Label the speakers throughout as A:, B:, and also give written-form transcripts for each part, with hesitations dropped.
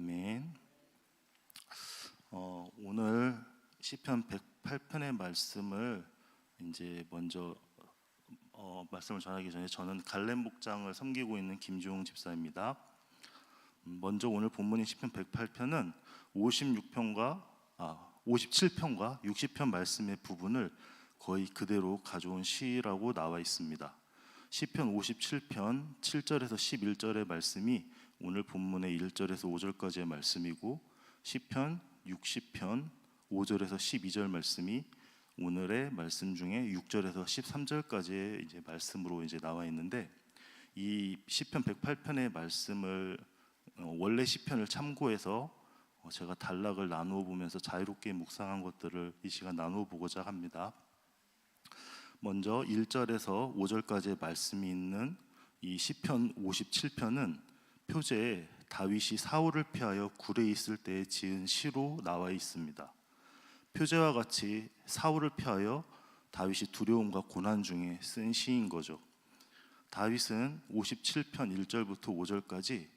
A: 아멘. 오늘 시편 108편의 말씀을 이제 먼저 말씀을 전하기 전에 저는 갈렙 목장을 섬기고 있는 김주홍 집사입니다. 먼저 오늘 본문인 시편 108편은 57편과 60편 말씀의 부분을 거의 그대로 가져온 시라고 나와 있습니다. 시편 57편 7절에서 11절의 말씀이 오늘 본문의 1절에서 5절까지의 말씀이고, 시편 60편 5절에서 12절 말씀이 오늘의 말씀 중에 6절에서 13절까지의 이제 말씀으로 이제 나와 있는데, 이 시편 108편의 말씀을 원래 시편을 참고해서 제가 단락을 나누어 보면서 자유롭게 묵상한 것들을 이 시간 나누어 보고자 합니다. 먼저 1절에서 5절까지의 말씀이 있는 이 시편 57편은 표제에 다윗이 사울을 피하여 굴에 있을 때에 지은 시로 나와 있습니다. 표제와 같이 사울을 피하여 다윗이 두려움과 고난 중에 쓴 시인 거죠. 다윗은 57편 1절부터 5절까지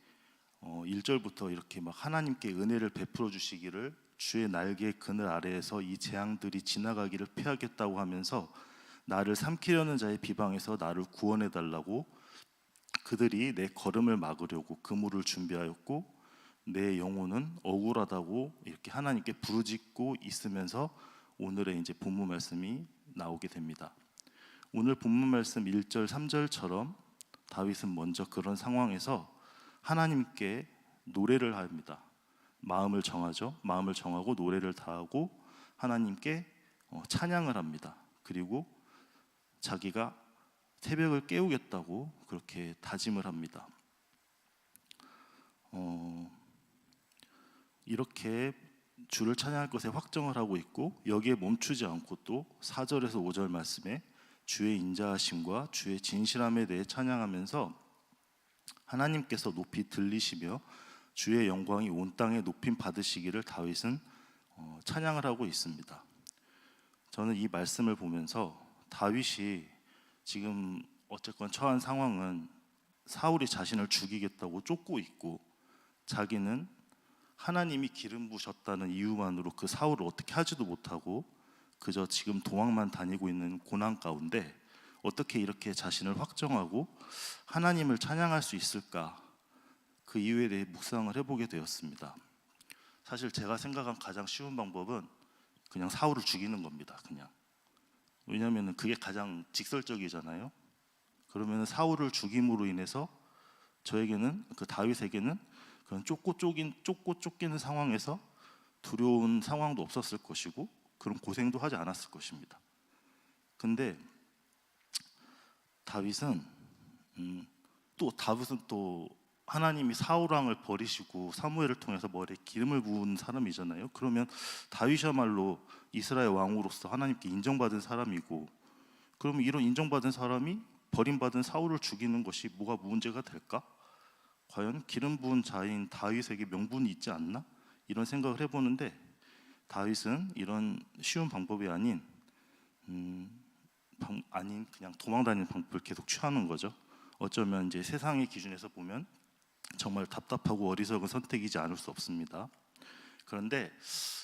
A: 1절부터 이렇게 막 하나님께 은혜를 베풀어 주시기를, 주의 날개의 그늘 아래에서 이 재앙들이 지나가기를 피하겠다고 하면서 나를 삼키려는 자의 비방에서 나를 구원해 달라고, 그들이 내 걸음을 막으려고 그물을 준비하였고 내 영혼은 억울하다고 이렇게 하나님께 부르짖고 있으면서 오늘의 이제 본문 말씀이 나오게 됩니다. 오늘 본문 말씀 1절 3절처럼 다윗은 먼저 그런 상황에서 하나님께 노래를 합니다. 마음을 정하죠. 마음을 정하고 노래를 다하고 하나님께 찬양을 합니다. 그리고 자기가 새벽을 깨우겠다고 그렇게 다짐을 합니다. 이렇게 주를 찬양할 것에 확정을 하고 있고, 여기에 멈추지 않고 또 4절에서 5절 말씀에 주의 인자하심과 주의 진실함에 대해 찬양하면서 하나님께서 높이 들리시며 주의 영광이 온 땅에 높임 받으시기를 다윗은 찬양을 하고 있습니다. 저는 이 말씀을 보면서 다윗이 지금 어쨌건 처한 상황은 사울이 자신을 죽이겠다고 쫓고 있고, 자기는 하나님이 기름 부으셨다는 이유만으로 그 사울을 어떻게 하지도 못하고 그저 지금 도망만 다니고 있는 고난 가운데 어떻게 이렇게 자신을 확정하고 하나님을 찬양할 수 있을까, 그 이유에 대해 묵상을 해보게 되었습니다. 사실 제가 생각한 가장 쉬운 방법은 그냥 사울을 죽이는 겁니다. 그냥. 왜냐하면 그게 가장 직설적이잖아요. 그러면 사울을 죽임으로 인해서 저에게는, 그 다윗에게는 그런 쫓고 쫓기는 상황에서 두려운 상황도 없었을 것이고 그런 고생도 하지 않았을 것입니다. 근데 다윗은 또 하나님이 사울 왕을 버리시고 사무엘을 통해서 머리에 기름을 부은 사람이잖아요. 그러면 다윗이야말로 이스라엘 왕으로서 하나님께 인정받은 사람이고, 그러면 이런 인정받은 사람이 버림받은 사울을 죽이는 것이 뭐가 문제가 될까? 과연 기름 부은 자인 다윗에게 명분이 있지 않나? 이런 생각을 해보는데, 다윗은 이런 쉬운 방법이 아닌 그냥 도망다니는 방법을 계속 취하는 거죠. 어쩌면 이제 세상의 기준에서 보면 정말 답답하고 어리석은 선택이지 않을 수 없습니다. 그런데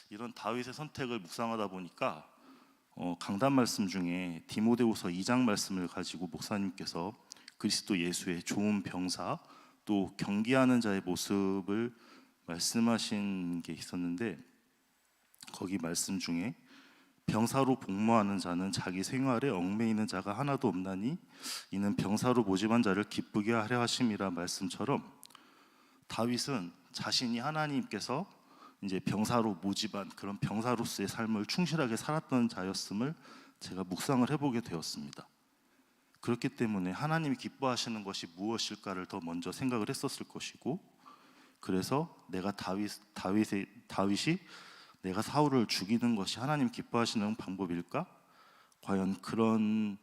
A: 이런 다윗의 선택을 묵상하다 보니까 강단 말씀 중에 디모데후서 2장 말씀을 가지고 목사님께서 그리스도 예수의 좋은 병사, 또 경계하는 자의 모습을 말씀하신 게 있었는데, 거기 말씀 중에 병사로 복무하는 자는 자기 생활에 얽매이는 자가 하나도 없나니 이는 병사로 모집한 자를 기쁘게 하려 하심이라 말씀처럼, 다윗은 자신이 하나님께서 이제 병사로 모집한 그런 병사로서의 삶을 충실하게 살았던 자였음을 제가 묵상을 해보게 되었습니다. 그렇기 때문에 하나님이 기뻐하시는 것이 무엇일까를 더 먼저 생각을 했었을 것이고, 그래서 다윗이 내가 사울을 죽이는 것이 하나님 기뻐하시는 방법일까? 과연 그런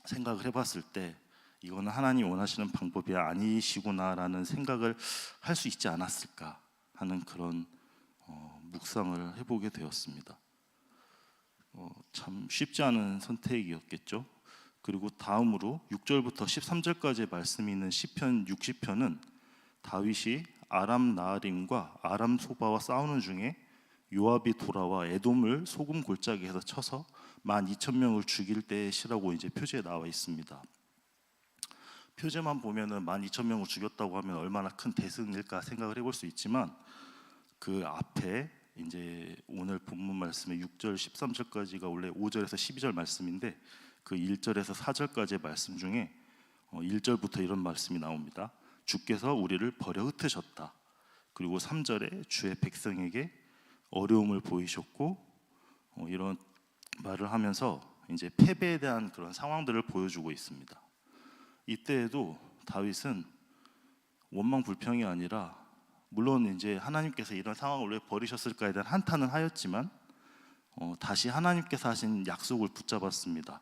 A: 생각을 해봤을 때 이거는 하나님 원하시는 방법이 아니시구나라는 생각을 할 수 있지 않았을까 하는 그런 묵상을 해보게 되었습니다. 참 쉽지 않은 선택이었겠죠. 그리고 다음으로 6절부터 13절까지의 말씀이 있는 시편 60편은 다윗이 아람 나하림과 아람 소바와 싸우는 중에 요압이 돌아와 에돔을 소금 골짜기에서 쳐서 12,000명을 죽일 때의 시라고 이제 표지에 나와 있습니다. 표제만 보면은 12,000명을 죽였다고 하면 얼마나 큰 대승일까 생각을 해볼 수 있지만, 그 앞에 이제 오늘 본문 말씀의 6절 13절까지가 원래 5절에서 12절 말씀인데, 그 1절에서 4절까지의 말씀 중에 1절부터 이런 말씀이 나옵니다. 주께서 우리를 버려 흩으셨다. 그리고 3절에 주의 백성에게 어려움을 보이셨고, 이런 말을 하면서 이제 패배에 대한 그런 상황들을 보여주고 있습니다. 이때에도 다윗은 원망 불평이 아니라, 물론 이제 하나님께서 이런 상황을 왜 버리셨을까에 대한 한탄은 하였지만 다시 하나님께서 하신 약속을 붙잡았습니다.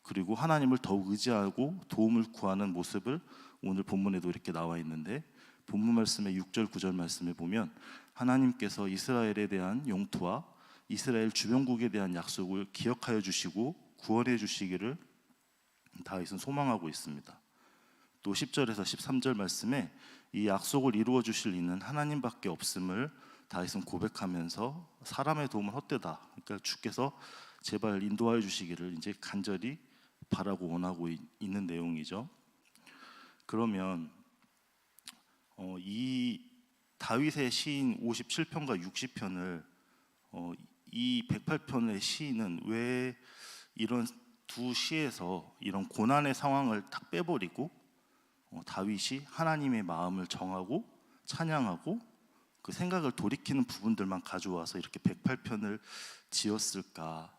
A: 그리고 하나님을 더욱 의지하고 도움을 구하는 모습을 오늘 본문에도 이렇게 나와 있는데, 본문 말씀의 6절 9절 말씀에 보면 하나님께서 이스라엘에 대한 영토와 이스라엘 주변국에 대한 약속을 기억하여 주시고 구원해 주시기를 다윗은 소망하고 있습니다. 또 10절에서 13절 말씀에 이 약속을 이루어 주실 이는 하나님밖에 없음을 다윗은 고백하면서 사람의 도움은 헛되다, 그러니까 주께서 제발 인도하여 주시기를 이제 간절히 바라고 원하고 있는 내용이죠. 그러면 이 다윗의 시인 57편과 60편을 이 108편의 시인은 왜 이런 두 시에서 이런 고난의 상황을 딱 빼버리고 다윗이 하나님의 마음을 정하고 찬양하고 그 생각을 돌이키는 부분들만 가져와서 이렇게 108편을 지었을까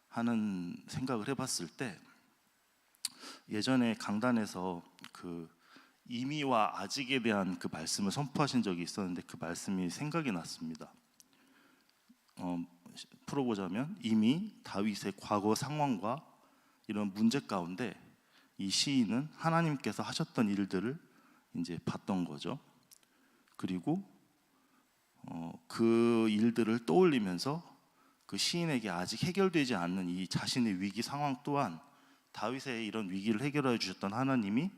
A: 하는 생각을 해봤을 때, 예전에 강단에서 그 이미와 아직에 대한 그 말씀을 선포하신 적이 있었는데, 그 말씀이 생각이 났습니다. 풀어보자면, 이미 다윗의 과거 상황과 이런 문제 가운데 이 시인은 하나님께서 하셨던 일들을 이제 봤던 거죠. 그리고 그 일들을 떠올리면서 그 시인에게 아직 해결되지 않는 이 자신의 위기 상황 또한 다윗의 이런 위기를 해결해 주셨던 하나님이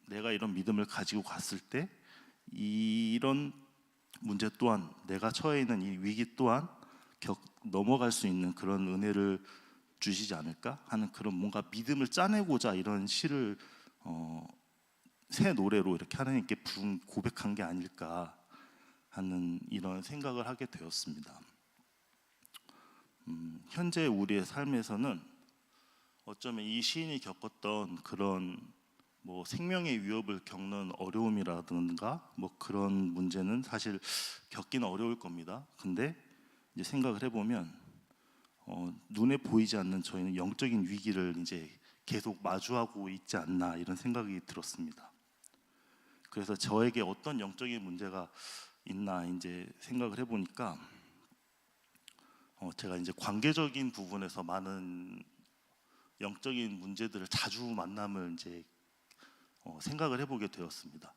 A: 내가 이런 믿음을 가지고 갔을 때 이런 문제 또한, 내가 처해 있는 이 위기 또한 넘어갈 수 있는 그런 은혜를 주시지 않을까 하는, 그런 뭔가 믿음을 짜내고자 이런 시를 새 노래로 이렇게 하나님께 부른 고백한 게 아닐까 하는 이런 생각을 하게 되었습니다. 현재 우리의 삶에서는 어쩌면 이 시인이 겪었던 그런 뭐 생명의 위협을 겪는 어려움이라든가 뭐 그런 문제는 사실 겪기는 어려울 겁니다. 근데 이제 생각을 해보면 눈에 보이지 않는 저희는 영적인 위기를 이제 계속 마주하고 있지 않나, 이런 생각이 들었습니다. 그래서 저에게 어떤 영적인 문제가 있나 이제 생각을 해보니까 제가 이제 관계적인 부분에서 많은 영적인 문제들을 자주 만남을 이제 생각을 해보게 되었습니다.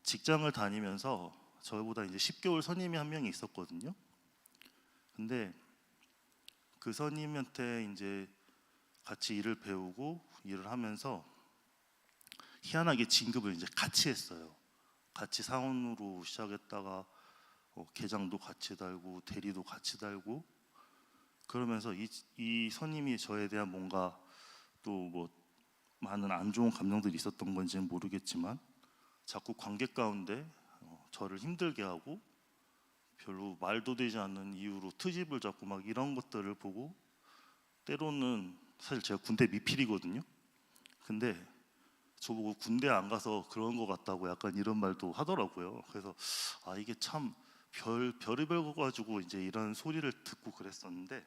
A: 직장을 다니면서 저보다 이제 10개월 선임이 한 명이 있었거든요. 근데 그 선임한테 이제 같이 일을 배우고 일을 하면서 희한하게 진급을 이제 같이 했어요. 같이 사원으로 시작했다가 계장도 같이 달고 대리도 같이 달고, 그러면서 이 선임이 저에 대한 뭔가 또 뭐 많은 안 좋은 감정들이 있었던 건지는 모르겠지만 자꾸 관계 가운데 저를 힘들게 하고 별로 말도 되지 않는 이유로 트집을 잡고 막 이런 것들을 보고, 때로는 사실 제가 군대 미필이거든요. 근데 저보고 군대 안 가서 그런 것 같다고 약간 이런 말도 하더라고요. 그래서 이게 참 별의별 거 가지고 이제 이런 소리를 듣고 그랬었는데,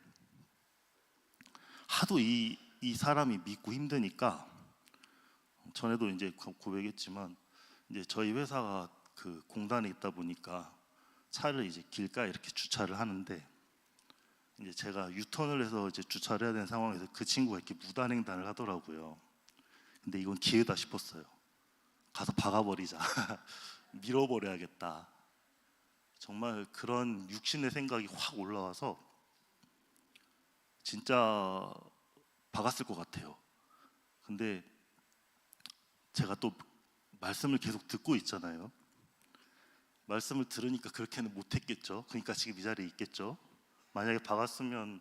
A: 하도 이 사람이 믿고 힘드니까 전에도 이제 고백했지만 이제 저희 회사가 그 공단에 있다 보니까 차를 이제 길가에 이렇게 주차를 하는데, 이제 제가 유턴을 해서 이제 주차를 해야 되는 상황에서 그 친구가 이렇게 무단횡단을 하더라고요. 근데 이건 기회다 싶었어요. 가서 박아버리자. 밀어버려야겠다. 정말 그런 육신의 생각이 확 올라와서 진짜 박았을 것 같아요. 근데 제가 또 말씀을 계속 듣고 있잖아요. 말씀을 들으니까 그렇게는 못했겠죠. 그러니까 지금 이 자리에 있겠죠. 만약에 박았으면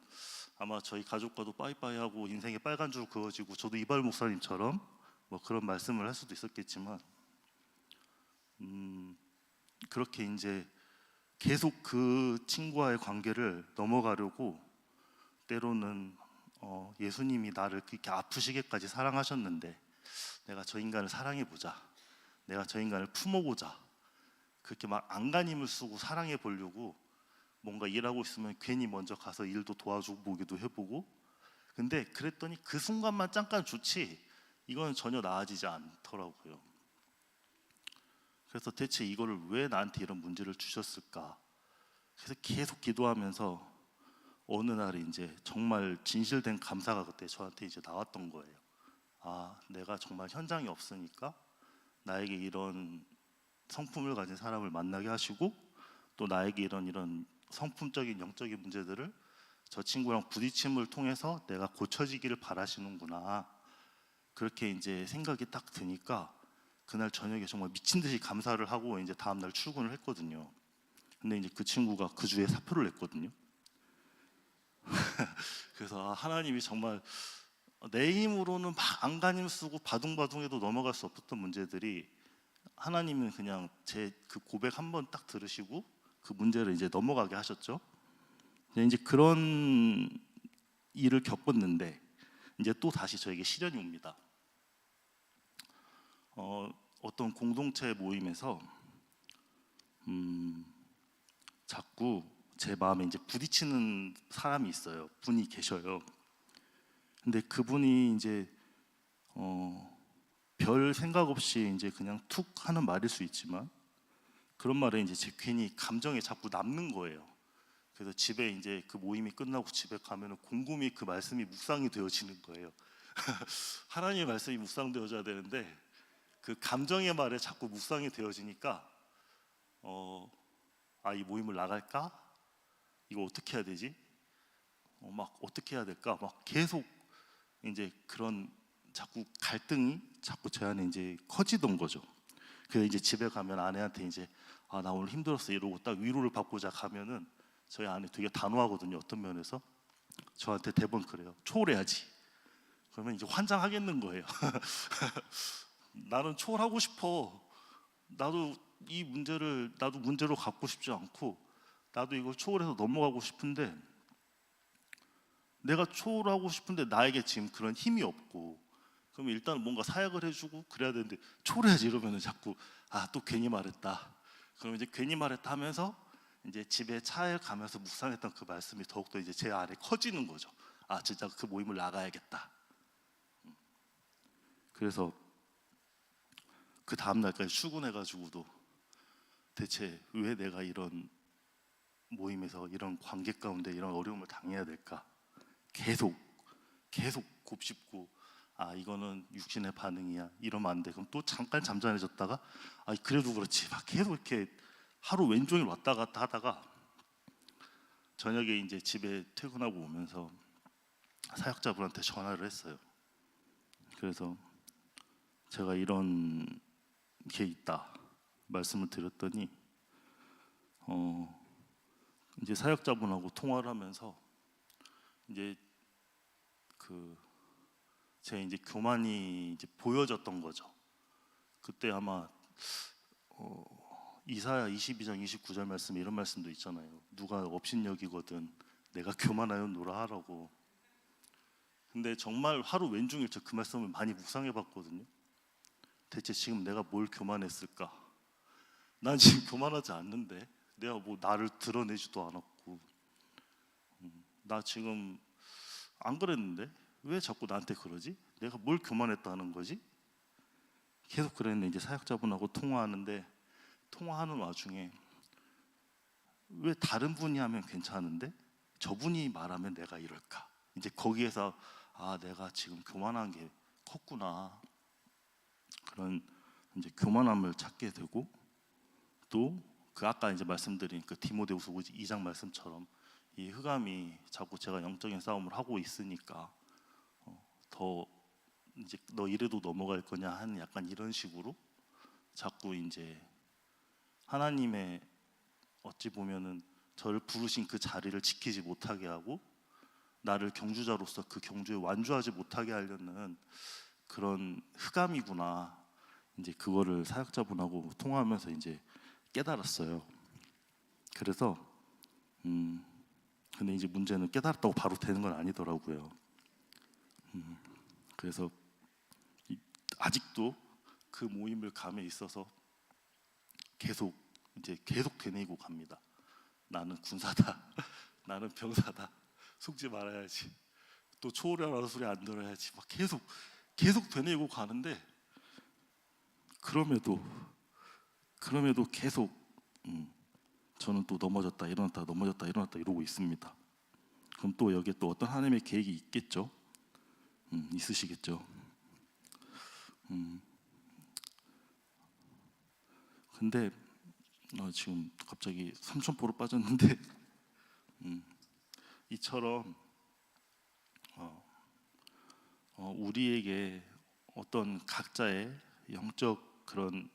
A: 아마 저희 가족과도 빠이빠이하고 인생에 빨간 줄 그어지고 저도 이발 목사님처럼 뭐 그런 말씀을 할 수도 있었겠지만 그렇게 이제 계속 그 친구와의 관계를 넘어가려고 때로는 예수님이 나를 그렇게 아프시게까지 사랑하셨는데 내가 저 인간을 사랑해보자, 내가 저 인간을 품어보자, 그렇게 막 안간힘을 쓰고 사랑해 보려고 뭔가 일하고 있으면 괜히 먼저 가서 일도 도와주고 보기도 해보고, 근데 그랬더니 그 순간만 잠깐 좋지 이건 전혀 나아지지 않더라고요. 그래서 대체 이거를 왜 나한테 이런 문제를 주셨을까? 그래서 계속 기도하면서 어느 날 이제 정말 진실된 감사가 그때 저한테 이제 나왔던 거예요. 아, 내가 정말 현장이 없으니까 나에게 이런 성품을 가진 사람을 만나게 하시고 또 나에게 이런 성품적인 영적인 문제들을 저 친구랑 부딪힘을 통해서 내가 고쳐지기를 바라시는구나. 그렇게 이제 생각이 딱 드니까 그날 저녁에 정말 미친 듯이 감사를 하고 이제 다음 날 출근을 했거든요. 근데 이제 그 친구가 그 주에 사표를 냈거든요. 그래서 하나님이 정말 내 힘으로는 막 안간힘 쓰고 바둥바둥해도 넘어갈 수 없었던 문제들이 하나님은 그냥 제 그 고백 한 번 딱 들으시고 그 문제를 이제 넘어가게 하셨죠. 이제 그런 일을 겪었는데 이제 또 다시 저에게 시련이 옵니다. 어떤 공동체 모임에서 자꾸 제 마음에 이제 부딪히는 사람이 있어요. 분이 계셔요. 근데 그분이 이제 별 생각 없이 이제 그냥 툭 하는 말일 수 있지만 그런 말에 이제 제 괜히 감정에 자꾸 남는 거예요. 그래서 집에 이제 그 모임이 끝나고 집에 가면은 곰곰이 그 말씀이 묵상이 되어지는 거예요. 하나님의 말씀이 묵상되어져야 되는데 그 감정의 말에 자꾸 묵상이 되어지니까 이 모임을 나갈까? 이거 어떻게 해야 되지? 막 어떻게 해야 될까? 막 계속 이제 그런 자꾸 갈등이 자꾸 제 안에 이제 커지던 거죠. 그래서 이제 집에 가면 아내한테 이제 나 오늘 힘들었어 이러고 딱 위로를 받고자 가면은 저희 아내 되게 단호하거든요. 어떤 면에서 저한테 대번 그래요. 초월해야지. 그러면 이제 환장하겠는 거예요. 나는 초월하고 싶어. 나도 이 문제를 나도 문제로 갖고 싶지 않고 나도 이걸 초월해서 넘어가고 싶은데 내가 초월하고 싶은데 나에게 지금 그런 힘이 없고 그러면 일단 뭔가 사약을 해주고 그래야 되는데 초월해야지 이러면은 자꾸 또 괜히 말했다. 그러면 이제 괜히 말했다 하면서 이제 집에 차에 가면서 묵상했던 그 말씀이 더욱더 이제 제 안에 커지는 거죠. 진짜 그 모임을 나가야겠다. 그래서 그 다음 날까지 출근해가지고도 대체 왜 내가 이런 모임에서 이런 관계 가운데 이런 어려움을 당해야 될까? 계속 곱씹고 이거는 육신의 반응이야 이러면 안 돼. 그럼 또 잠깐 잠잠해졌다가 그래도 그렇지 막 계속 이렇게 하루 왼종일 왔다 갔다 하다가 저녁에 이제 집에 퇴근하고 오면서 사역자분한테 전화를 했어요. 그래서 제가 이런 게 있다 말씀을 드렸더니 이제 사역자분하고 통화를 하면서 이제 제 이제 교만이 이제 보여졌던 거죠. 그때 아마 이사야 22장 29절 말씀 이런 말씀도 있잖아요. 누가 업신여기거든 내가 교만하였노라 하라고. 근데 정말 하루 왼종일 저 그 말씀을 많이 묵상해봤거든요. 대체 지금 내가 뭘 교만했을까? 난 지금 교만하지 않는데 내가 뭐 나를 드러내지도 않았고 나 지금 안 그랬는데 왜 자꾸 나한테 그러지? 내가 뭘 교만했다는 거지? 계속 그랬는데 이제 사역자분하고 통화하는데 통화하는 와중에 왜 다른 분이 하면 괜찮은데 저분이 말하면 내가 이럴까? 이제 거기에서 내가 지금 교만한 게 컸구나. 그런 이제 교만함을 찾게 되고 또 그 아까 이제 말씀드린 그 디모데후서 2장 말씀처럼 이 흑암이 자꾸 제가 영적인 싸움을 하고 있으니까 더 이제 너 이래도 넘어갈 거냐 하는 약간 이런 식으로 자꾸 이제 하나님의 어찌 보면은 저를 부르신 그 자리를 지키지 못하게 하고 나를 경주자로서 그 경주에 완주하지 못하게 하려는 그런 흑암이구나. 이제 그거를 사역자분하고 통화하면서 이제 깨달았어요. 그래서 근데 이제 문제는 깨달았다고 바로 되는 건 아니더라고요. 그래서 아직도 그 모임을 감에 있어서 계속 되뇌이고 갑니다. 나는 군사다. 나는 병사다. 속지 말아야지. 또 초월하라는 소리 안 들어야지. 막 계속 되뇌이고 가는데 그럼에도 계속 저는 또 넘어졌다 일어났다 넘어졌다 일어났다 이러고 있습니다. 그럼 또 여기에 또 어떤 하나님의 계획이 있겠죠? 있으시겠죠. 근데 지금 갑자기 삼천포로 빠졌는데 이처럼 우리에게 어떤 각자의 영적 그런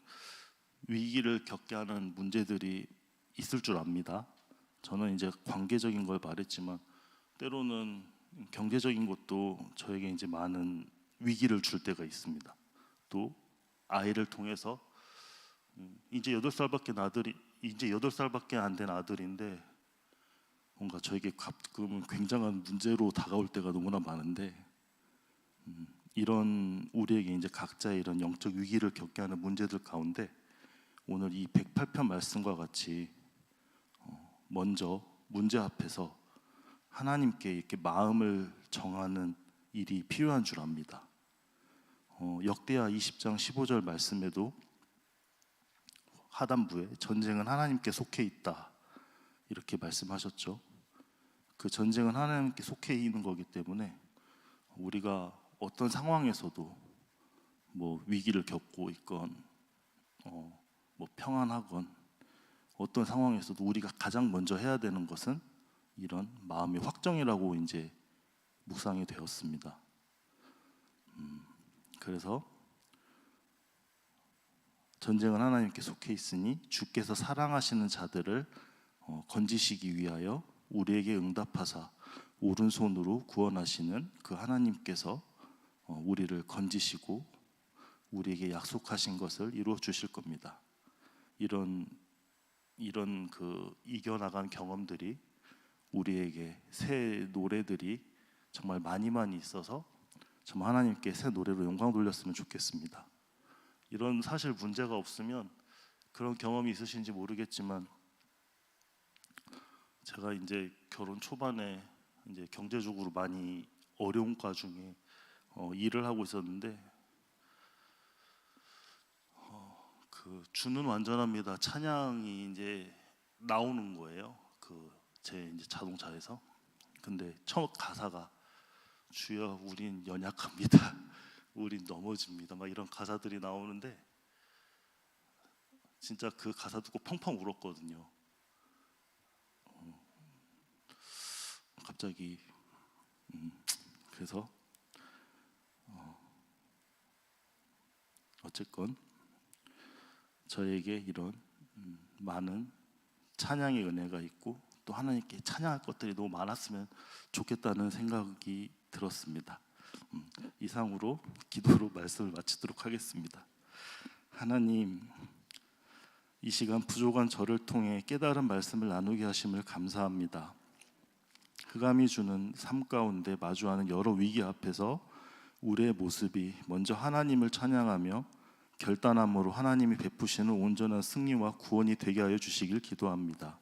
A: 위기를 겪게 하는 문제들이 있을 줄 압니다. 저는 이제 관계적인 걸 말했지만 때로는 경제적인 것도 저에게 이제 많은 위기를 줄 때가 있습니다. 또 아이를 통해서 이제 8살밖에 안 된 아들인데 뭔가 저에게 가끔은 굉장한 문제로 다가올 때가 너무나 많은데 이런 우리에게 이제 각자의 이런 영적 위기를 겪게 하는 문제들 가운데 오늘 이 108편 말씀과 같이 먼저 문제 앞에서 하나님께 이렇게 마음을 정하는 일이 필요한 줄 압니다. 역대하 20장 15절 말씀에도 하단부에 전쟁은 하나님께 속해 있다 이렇게 말씀하셨죠. 그 전쟁은 하나님께 속해 있는 거기 때문에 우리가 어떤 상황에서도 뭐 위기를 겪고 있건 뭐 평안하건 어떤 상황에서도 우리가 가장 먼저 해야 되는 것은 이런 마음의 확정이라고 이제 묵상이 되었습니다. 그래서 전쟁은 하나님께 속해 있으니 주께서 사랑하시는 자들을 건지시기 위하여 우리에게 응답하사 오른손으로 구원하시는 그 하나님께서 우리를 건지시고 우리에게 약속하신 것을 이루어 주실 겁니다. 이런 그 이겨나간 경험들이 우리에게 새 노래들이 정말 많이 있어서 정말 하나님께 새 노래로 영광 돌렸으면 좋겠습니다. 이런 사실 문제가 없으면 그런 경험이 있으신지 모르겠지만 제가 이제 결혼 초반에 이제 경제적으로 많이 어려운 과중에 일을 하고 있었는데 그 주는 완전합니다 찬양이 이제 나오는 거예요. 그 제 이제 자동차에서. 근데 첫 가사가 주여 우린 연약합니다. 우린 넘어집니다. 막 이런 가사들이 나오는데 진짜 그 가사 듣고 펑펑 울었거든요. 갑자기 그래서 어쨌건 저에게 이런 많은 찬양의 은혜가 있고 또 하나님께 찬양할 것들이 너무 많았으면 좋겠다는 생각이 들었습니다. 이상으로 기도로 말씀을 마치도록 하겠습니다. 하나님, 이 시간 부족한 저를 통해 깨달은 말씀을 나누게 하심을 감사합니다. 흑암이 주는 삶 가운데 마주하는 여러 위기 앞에서 우리의 모습이 먼저 하나님을 찬양하며 결단함으로 하나님이 베푸시는 온전한 승리와 구원이 되게 하여 주시길 기도합니다.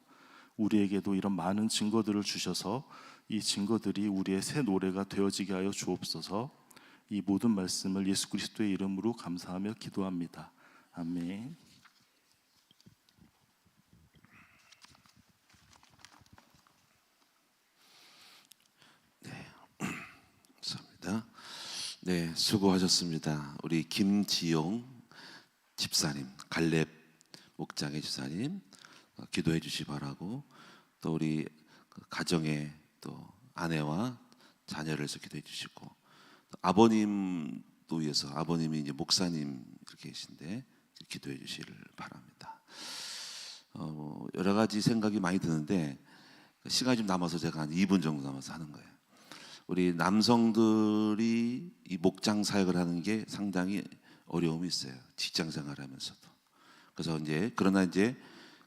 A: 우리에게도 이런 많은 증거들을 주셔서 이 증거들이 우리의 새 노래가 되어지게 하여 주옵소서. 이 모든 말씀을 예수 그리스도의 이름으로 감사하며 기도합니다. 아멘.
B: 감사합니다. 네, 수고하셨습니다. 우리 김지용 집사님, 갈렙 목장의 집사님 기도해 주시 바라고, 또 우리 가정의 또 아내와 자녀를 위해서 기도해 주시고, 아버님도 위해서, 아버님이 이제 목사님 이렇게 계신데 기도해 주시기를 바랍니다. 여러 가지 생각이 많이 드는데 시간이 좀 남아서 제가 한 2분 정도 남아서 하는 거예요. 우리 남성들이 이 목장 사역을 하는 게 상당히 어려움이 있어요. 직장 생활하면서도. 그래서 그러나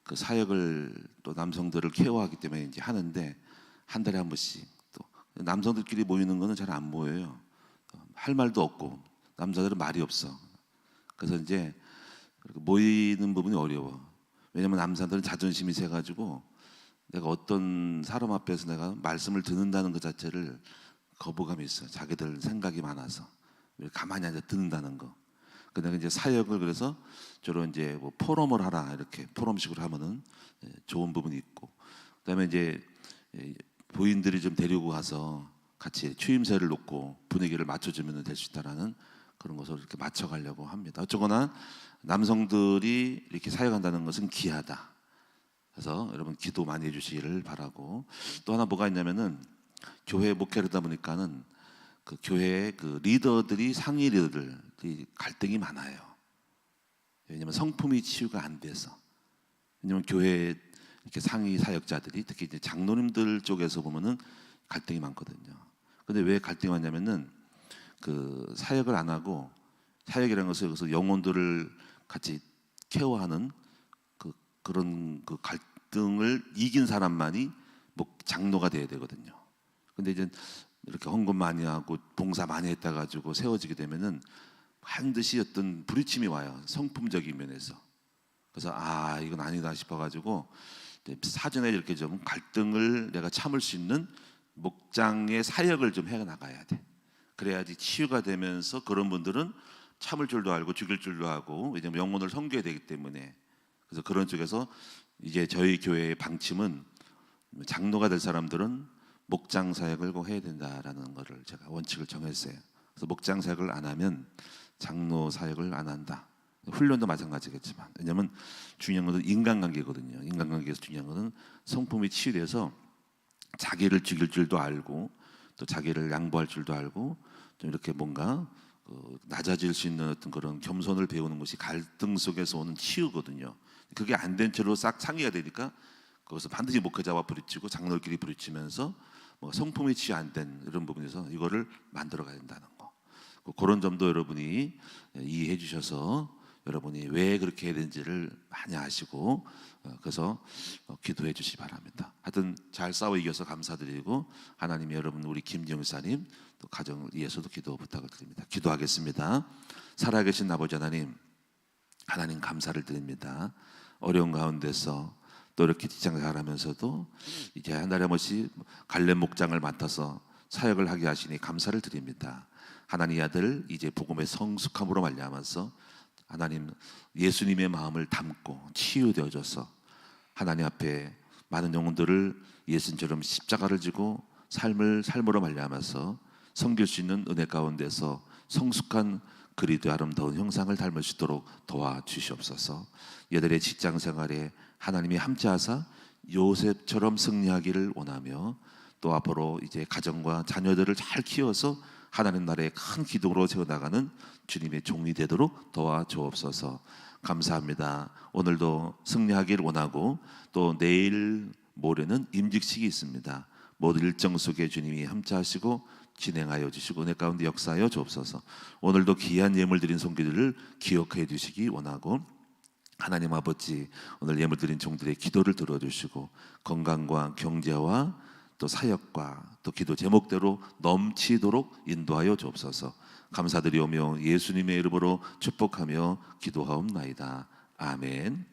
B: 그 사역을 또 남성들을 케어하기 때문에 하는데 한 달에 한 번씩 또 남성들끼리 모이는 거는 잘 안 모여요. 할 말도 없고 남자들은 말이 없어. 그래서 모이는 부분이 어려워. 왜냐면 남자들은 자존심이 세가지고 내가 어떤 사람 앞에서 내가 말씀을 듣는다는 것 자체를 거부감이 있어. 자기들 생각이 많아서 가만히 앉아 듣는다는 거. 근데 사역을 그래서 주로 뭐 포럼을 하라 이렇게 포럼식으로 하면은 좋은 부분이 있고, 그다음에 부인들이 좀 데리고 가서 같이 추임새를 놓고 분위기를 맞춰주면 될 수 있다라는 그런 것을 이렇게 맞춰가려고 합니다. 어쩌거나 남성들이 이렇게 사역한다는 것은 귀하다. 그래서 여러분 기도 많이 해주시기를 바라고, 또 하나 뭐가 있냐면은 교회 목회를 하다 보니까는 그 교회의 그 리더들이 상위 리더들이 갈등이 많아요. 왜냐하면 성품이 치유가 안 돼서. 왜냐하면 교회 이렇게 상위 사역자들이 특히 장로님들 쪽에서 보면은 갈등이 많거든요. 근데 왜 갈등이 많냐면은 그 사역을 안 하고, 사역이라는 것은 여기서 영혼들을 같이 케어하는 그런 갈등을 이긴 사람만이 장로가 돼야 되거든요. 근데 이렇게 헌금 많이 하고 봉사 많이 했다 가지고 세워지게 되면은 반드시 어떤 부딪힘이 와요. 성품적인 면에서. 그래서 이건 아니다 싶어 가지고 사전에 이렇게 좀 갈등을 내가 참을 수 있는 목장의 사역을 좀 해 나가야 돼. 그래야지 치유가 되면서 그런 분들은 참을 줄도 알고 죽일 줄도 하고, 왜냐면 영혼을 섬겨야 되기 때문에. 그래서 그런 쪽에서 저희 교회의 방침은 장로가 될 사람들은 목장 사역을 꼭 해야 된다라는 것을 제가 원칙을 정했어요. 그래서 목장 사역을 안 하면 장로 사역을 안 한다. 훈련도 마찬가지겠지만, 왜냐하면 중요한 것은 인간관계거든요. 인간관계에서 중요한 것은 성품이 치유돼서 자기를 죽일 줄도 알고 또 자기를 양보할 줄도 알고 좀 이렇게 뭔가 낮아질 수 있는 어떤 그런 겸손을 배우는 것이 갈등 속에서 오는 치유거든요. 그게 안 된 채로 싹 상의가 되니까 거기서 반드시 목회자와 부딪히고 장로끼리 부딪히면서 성품이 치유 안 된 이런 부분에서 이거를 만들어 가야 된다는 거. 그런 점도 여러분이 이해해 주셔서 여러분이 왜 그렇게 해야 되는지를 많이 아시고, 그래서 기도해 주시기 바랍니다. 하여튼 잘 싸워 이겨서 감사드리고, 하나님이 여러분 우리 김지영 사님 또 가정을 위해서도 기도 부탁을 드립니다. 기도하겠습니다. 살아계신 아버지 하나님, 하나님 감사를 드립니다. 어려운 가운데서 또 이렇게 직장생활하면서도 한 달에 한 번씩 갈렙 목장을 맡아서 사역을 하게 하시니 감사를 드립니다. 하나님 아들 복음의 성숙함으로 말미암아서 하나님 예수님의 마음을 담고 치유되어져서 하나님 앞에 많은 영혼들을 예수님처럼 십자가를 지고 삶으로 말미암아서 섬길 수 있는 은혜 가운데서 성숙한 그리도 아름다운 형상을 닮을 수 있도록 도와주시옵소서. 얘들의 직장 생활에 하나님이 함께하사 요셉처럼 승리하기를 원하며, 또 앞으로 가정과 자녀들을 잘 키워서 하나님 나라의 큰 기둥으로 세워나가는 주님의 종이 되도록 도와주옵소서. 감사합니다. 오늘도 승리하기를 원하고, 또 내일 모레는 임직식이 있습니다. 모든 일정 속에 주님이 함께하시고 진행하여 주시고 은혜 가운데 역사하여 주옵소서. 오늘도 귀한 예물 드린 손길들을 기억해 주시기 원하고, 하나님 아버지 오늘 예물 드린 종들의 기도를 들어주시고 건강과 경제와 또 사역과 또 기도 제목대로 넘치도록 인도하여 주옵소서. 감사드리오며 예수님의 이름으로 축복하며 기도하옵나이다. 아멘.